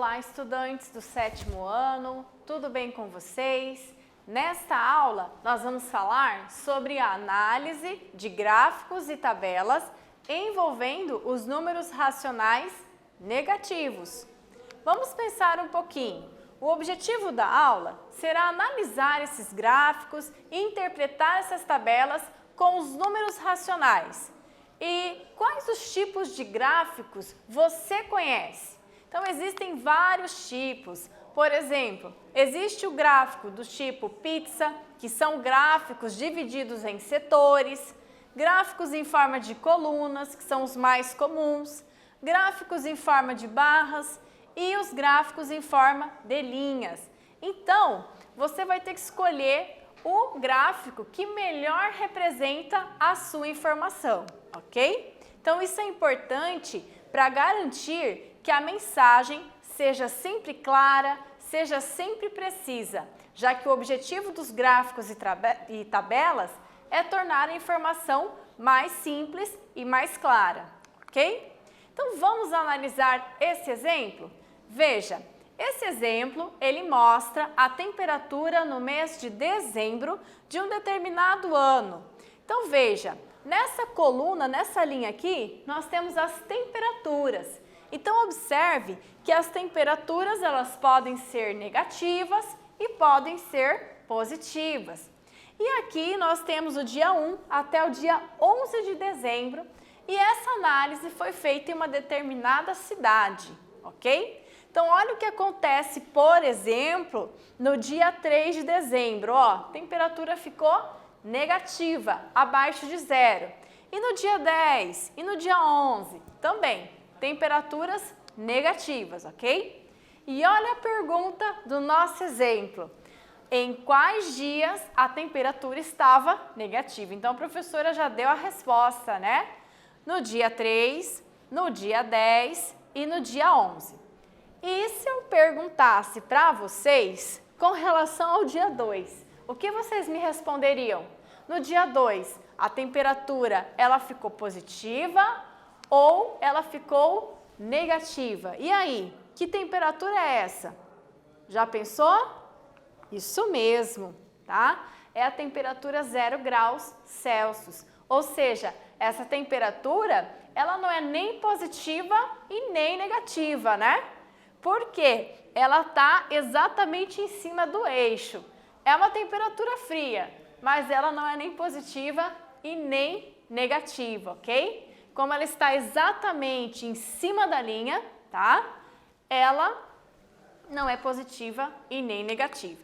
Olá, estudantes do 7º ano, tudo bem com vocês? Nesta aula, nós vamos falar sobre a análise de gráficos e tabelas envolvendo os números racionais negativos. Vamos pensar um pouquinho. O objetivo da aula será analisar esses gráficos e interpretar essas tabelas com os números racionais. E quais os tipos de gráficos você conhece? Então, existem vários tipos. Por exemplo, existe o gráfico do tipo pizza, que são gráficos divididos em setores, gráficos em forma de colunas, que são os mais comuns, gráficos em forma de barras e os gráficos em forma de linhas. Então, você vai ter que escolher o gráfico que melhor representa a sua informação, ok? Então, isso é importante para garantir que a mensagem seja sempre clara, seja sempre precisa, já que o objetivo dos gráficos e tabelas é tornar a informação mais simples e mais clara, ok? Então, vamos analisar esse exemplo? Veja, esse exemplo, ele mostra a temperatura no mês de dezembro de um determinado ano. Então, veja, nessa coluna, nessa linha aqui, nós temos as temperaturas. Então, observe que as temperaturas, elas podem ser negativas e podem ser positivas. E aqui nós temos o dia 1 até o dia 11 de dezembro e essa análise foi feita em uma determinada cidade, ok? Então, olha o que acontece, por exemplo, no dia 3 de dezembro, ó, a temperatura ficou negativa, abaixo de zero. E no dia 10 e no dia 11 também, temperaturas negativas, ok? E olha a pergunta do nosso exemplo. Em quais dias a temperatura estava negativa? Então, a professora já deu a resposta, né? No dia 3, no dia 10 e no dia 11. E se eu perguntasse para vocês com relação ao dia 2, o que vocês me responderiam? No dia 2, a temperatura ela ficou positiva ou ela ficou negativa? E aí, que temperatura é essa? Já pensou? Isso mesmo, tá? É a temperatura 0 graus Celsius. Ou seja, essa temperatura, ela não é nem positiva e nem negativa, né? Porque ela está exatamente em cima do eixo. É uma temperatura fria, mas ela não é nem positiva e nem negativa, ok? Como ela está exatamente em cima da linha, tá? Ela não é positiva e nem negativa.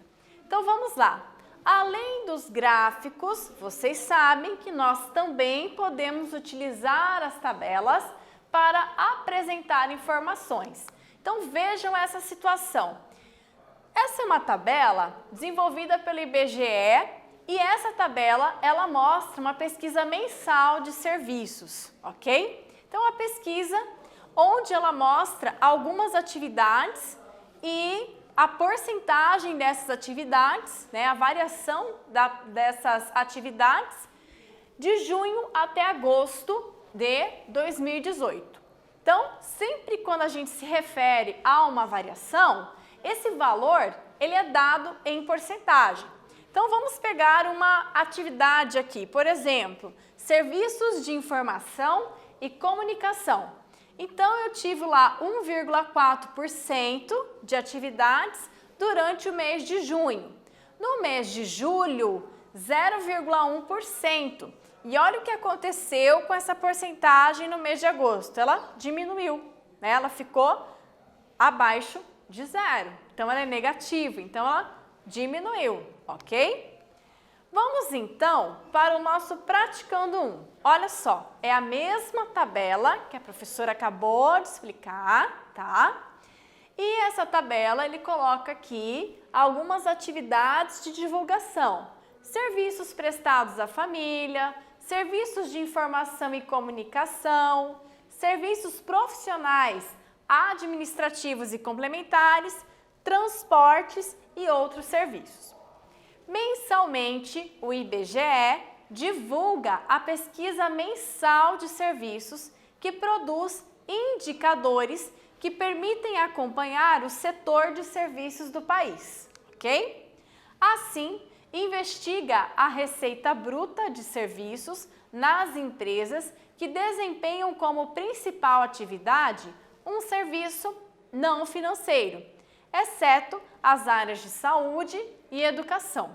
Então, vamos lá. Além dos gráficos, vocês sabem que nós também podemos utilizar as tabelas para apresentar informações. Então, vejam essa situação. Essa é uma tabela desenvolvida pelo IBGE e essa tabela, ela mostra uma pesquisa mensal de serviços, ok? Então, a pesquisa onde ela mostra algumas atividades e a porcentagem dessas atividades, né, a variação dessas atividades de junho até agosto de 2018. Então, sempre quando a gente se refere a uma variação, esse valor ele é dado em porcentagem. Então, vamos pegar uma atividade aqui, por exemplo, serviços de informação e comunicação. Então, eu tive lá 1,4% de atividades durante o mês de junho. No mês de julho, 0,1%. E olha o que aconteceu com essa porcentagem no mês de agosto. Ela diminuiu, né? Ela ficou abaixo de zero. Então, ela é negativa. Então, ela diminuiu, ok? Vamos então para o nosso praticando 1. Olha só, é a mesma tabela que a professora acabou de explicar, tá? E essa tabela ele coloca aqui algumas atividades de divulgação, serviços prestados à família, serviços de informação e comunicação, serviços profissionais, administrativos e complementares, transportes e outros serviços. Mensalmente, o IBGE divulga a pesquisa mensal de serviços que produz indicadores que permitem acompanhar o setor de serviços do país, ok? Assim, investiga a receita bruta de serviços nas empresas que desempenham como principal atividade um serviço não financeiro, exceto as áreas de saúde e educação.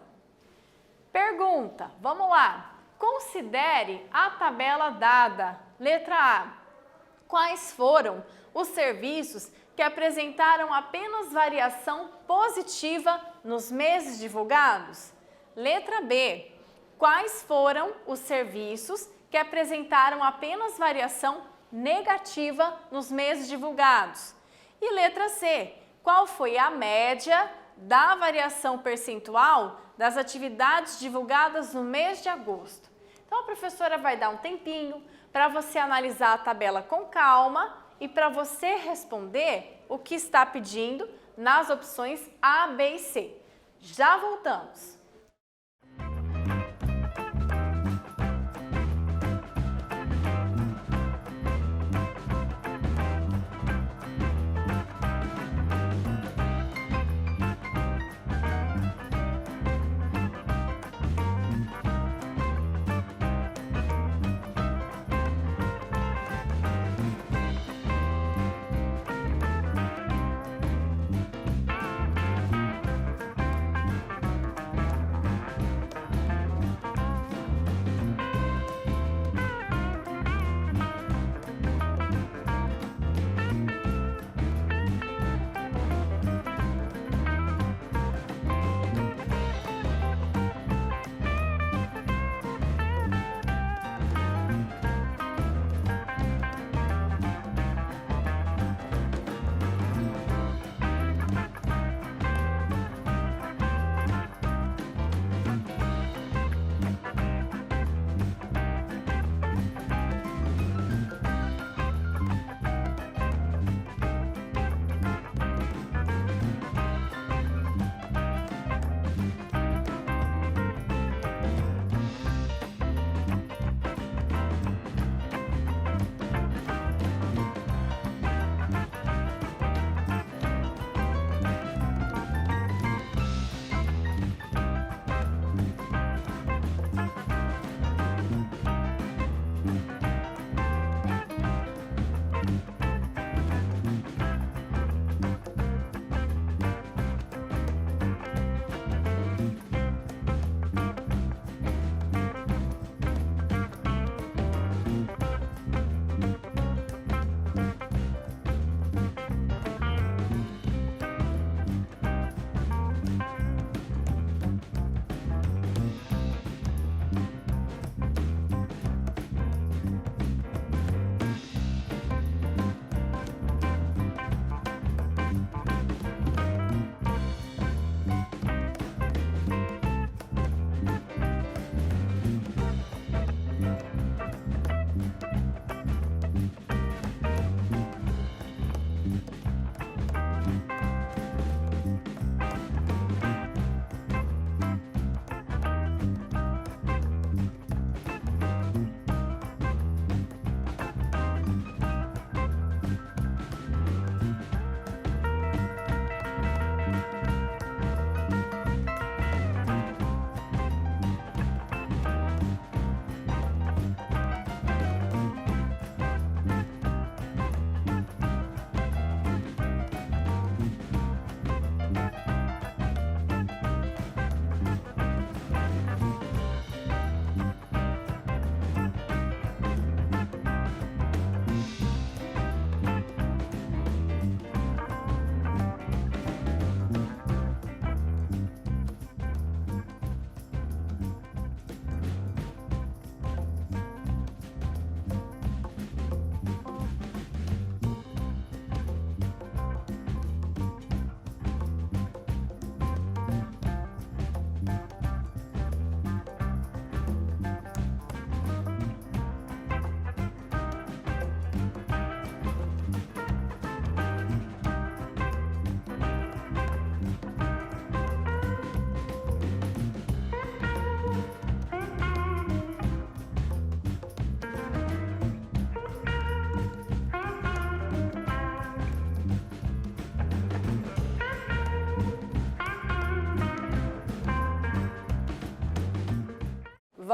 Pergunta, vamos lá. Considere a tabela dada. Letra A. Quais foram os serviços que apresentaram apenas variação positiva nos meses divulgados? Letra B. Quais foram os serviços que apresentaram apenas variação negativa nos meses divulgados? E letra C. Qual foi a média da variação percentual das atividades divulgadas no mês de agosto? Então, a professora vai dar um tempinho para você analisar a tabela com calma e para você responder o que está pedindo nas opções A, B e C. Já voltamos!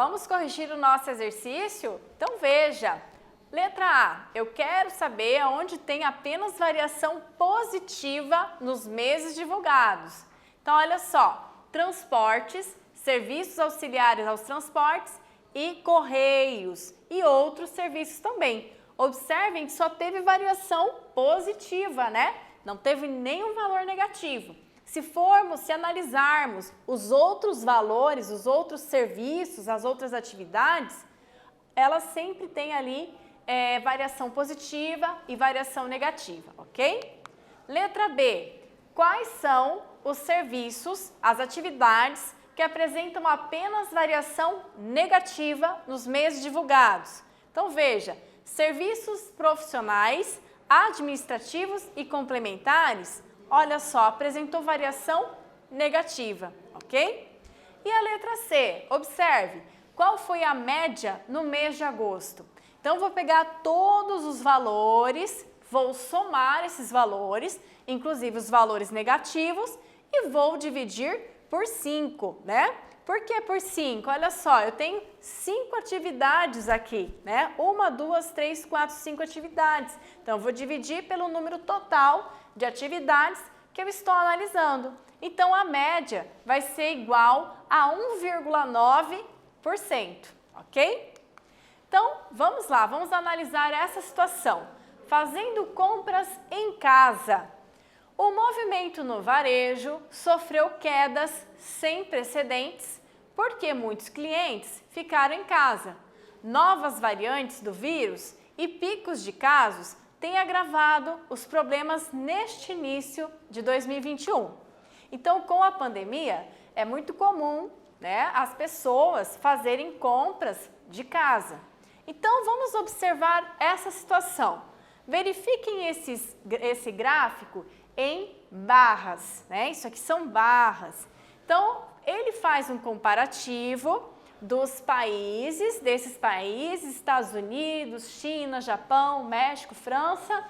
vamos corrigir o nosso exercício? Então veja. Letra A, eu quero saber onde tem apenas variação positiva nos meses divulgados. Então olha só, transportes, serviços auxiliares aos transportes e correios e outros serviços também. Observem que só teve variação positiva, né? Não teve nenhum valor negativo. Se analisarmos os outros valores, os outros serviços, as outras atividades, elas sempre têm ali variação positiva e variação negativa, ok? Letra B, quais são os serviços, as atividades que apresentam apenas variação negativa nos meses divulgados? Então veja, serviços profissionais, administrativos e complementares, olha só, apresentou variação negativa, ok? E a letra C, observe, qual foi a média no mês de agosto? Então, vou pegar todos os valores, vou somar esses valores, inclusive os valores negativos, e vou dividir por 5, né? Por que por 5? Olha só, eu tenho 5 atividades aqui, né? 1, 2, 3, 4, 5 atividades. Então, eu vou dividir pelo número total de atividades que eu estou analisando. Então, a média vai ser igual a 1,9%, ok? Então, vamos lá, vamos analisar essa situação. Fazendo compras em casa. O movimento no varejo sofreu quedas sem precedentes porque muitos clientes ficaram em casa. Novas variantes do vírus e picos de casos têm agravado os problemas neste início de 2021. Então, com a pandemia, é muito comum, né, as pessoas fazerem compras de casa. Então, vamos observar essa situação. Verifiquem esse gráfico em barras, né? Isso aqui são barras. Então, ele faz um comparativo desses países, Estados Unidos, China, Japão, México, França,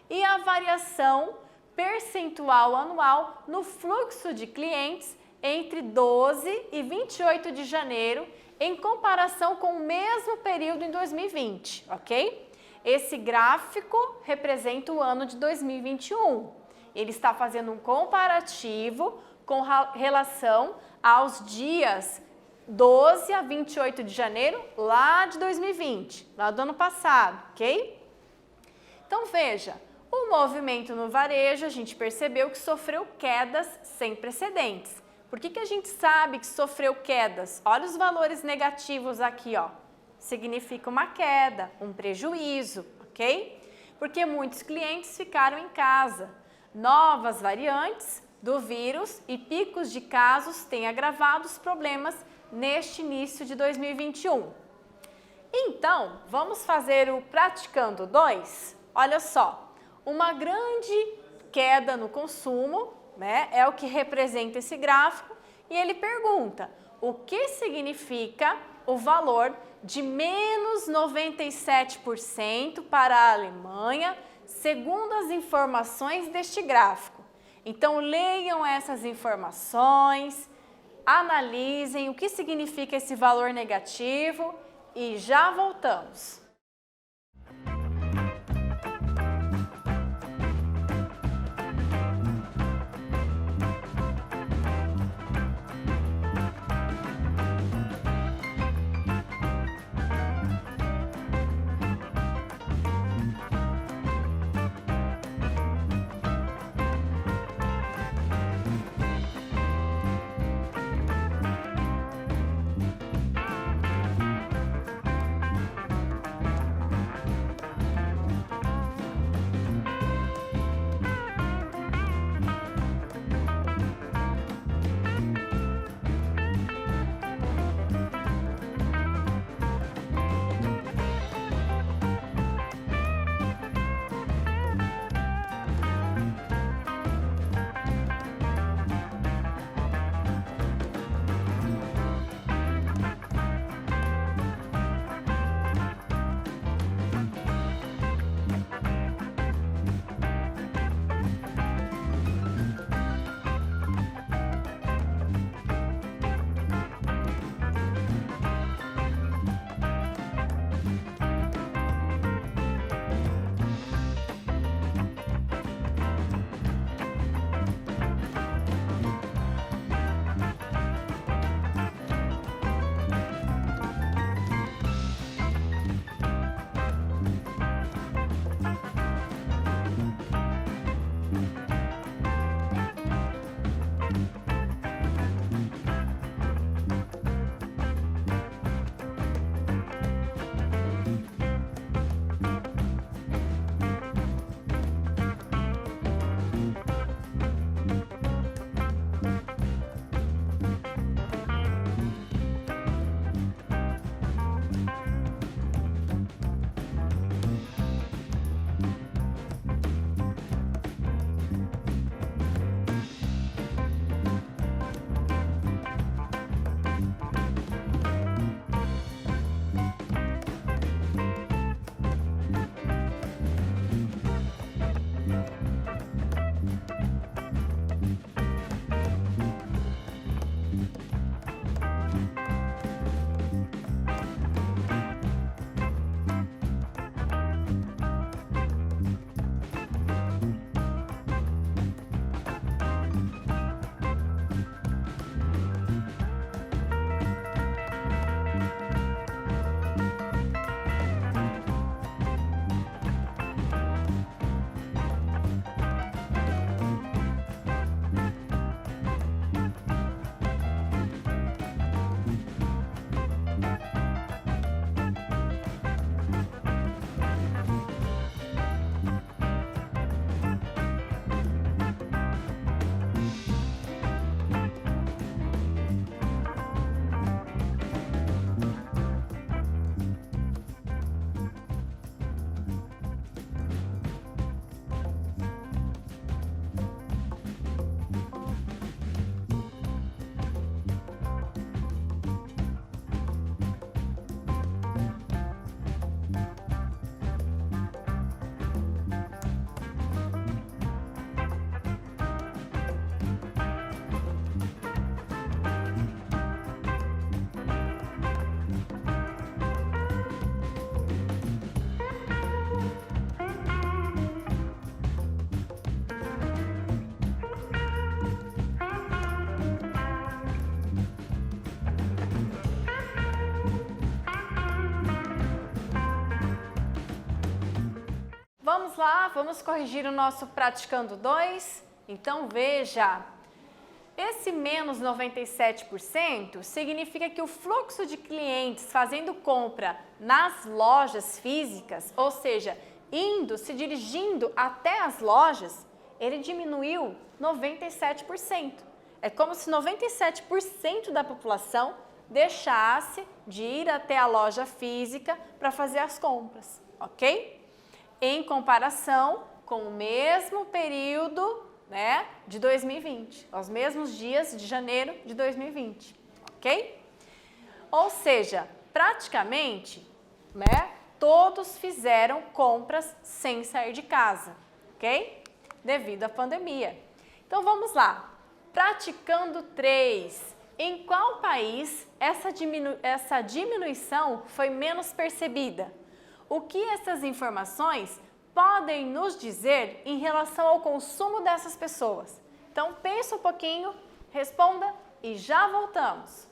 e a variação percentual anual no fluxo de clientes entre 12 e 28 de janeiro, em comparação com o mesmo período em 2020, ok? Esse gráfico representa o ano de 2021. Ele está fazendo um comparativo com relação aos dias 12 a 28 de janeiro, lá de 2020, lá do ano passado, ok? Então, veja, o movimento no varejo, a gente percebeu que sofreu quedas sem precedentes. Por que a gente sabe que sofreu quedas? Olha os valores negativos aqui, ó. Significa uma queda, um prejuízo, ok? Porque muitos clientes ficaram em casa. Novas variantes do vírus e picos de casos têm agravado os problemas neste início de 2021. Então, vamos fazer o Praticando 2? Olha só, uma grande queda no consumo, né, é o que representa esse gráfico, e ele pergunta o que significa o valor de menos 97% para a Alemanha, segundo as informações deste gráfico. Então, leiam essas informações, analisem o que significa esse valor negativo e já voltamos. Vamos lá, vamos corrigir o nosso praticando 2? Então veja, esse menos 97% significa que o fluxo de clientes fazendo compra nas lojas físicas, ou seja, se dirigindo até as lojas, ele diminuiu 97%. É como se 97% da população deixasse de ir até a loja física para fazer as compras, ok? Em comparação com o mesmo período, né, de 2020, aos mesmos dias de janeiro de 2020, ok? Ou seja, praticamente, né, todos fizeram compras sem sair de casa, ok? Devido à pandemia. Então vamos lá, praticando 3. Em qual país essa diminuição foi menos percebida? O que essas informações podem nos dizer em relação ao consumo dessas pessoas? Então pensa um pouquinho, responda e já voltamos.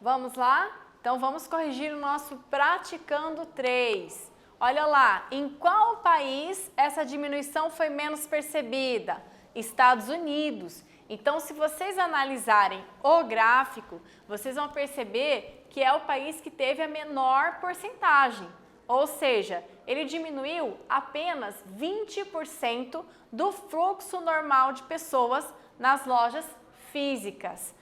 Vamos lá? Então vamos corrigir o nosso praticando 3. Olha lá, em qual país essa diminuição foi menos percebida? Estados Unidos. Então, se vocês analisarem o gráfico, vocês vão perceber que é o país que teve a menor porcentagem. Ou seja, ele diminuiu apenas 20% do fluxo normal de pessoas nas lojas físicas.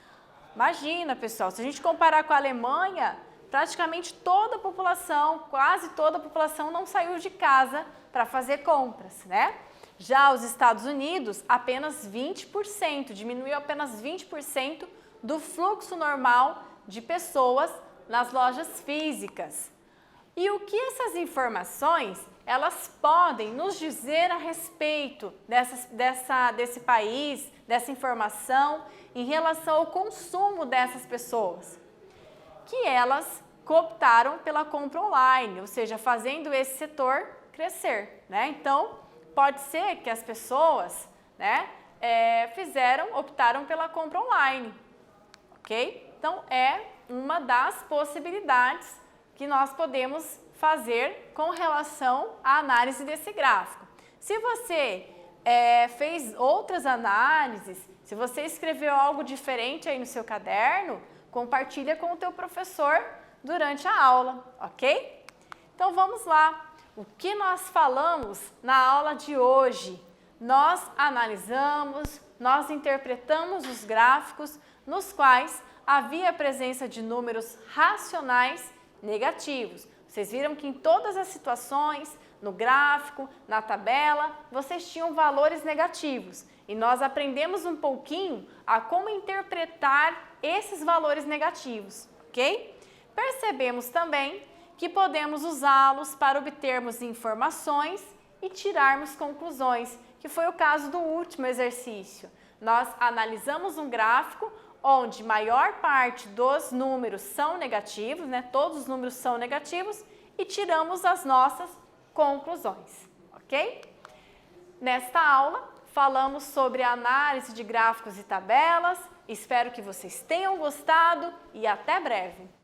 Imagina, pessoal, se a gente comparar com a Alemanha, praticamente toda a população, quase toda a população não saiu de casa para fazer compras, né? Já os Estados Unidos, apenas 20%, diminuiu apenas 20% do fluxo normal de pessoas nas lojas físicas. E o que essas informações, elas podem nos dizer a respeito desse país, dessa informação, em relação ao consumo dessas pessoas? Que elas cooptaram pela compra online, ou seja, fazendo esse setor crescer, né? Então, pode ser que as pessoas, né, optaram pela compra online, ok? Então, é uma das possibilidades que nós podemos fazer com relação à análise desse gráfico. Se você fez outras análises, se você escreveu algo diferente aí no seu caderno, compartilha com o teu professor durante a aula, ok? Então vamos lá. O que nós falamos na aula de hoje? Nós analisamos, nós interpretamos os gráficos nos quais havia a presença de números racionais negativos. Vocês viram que em todas as situações, no gráfico, na tabela, vocês tinham valores negativos. E nós aprendemos um pouquinho a como interpretar esses valores negativos, ok? Percebemos também que podemos usá-los para obtermos informações e tirarmos conclusões, que foi o caso do último exercício. Nós analisamos um gráfico onde maior parte dos números são negativos, né? Todos os números são negativos e tiramos as nossas conclusões, ok? Nesta aula, falamos sobre a análise de gráficos e tabelas. Espero que vocês tenham gostado e até breve!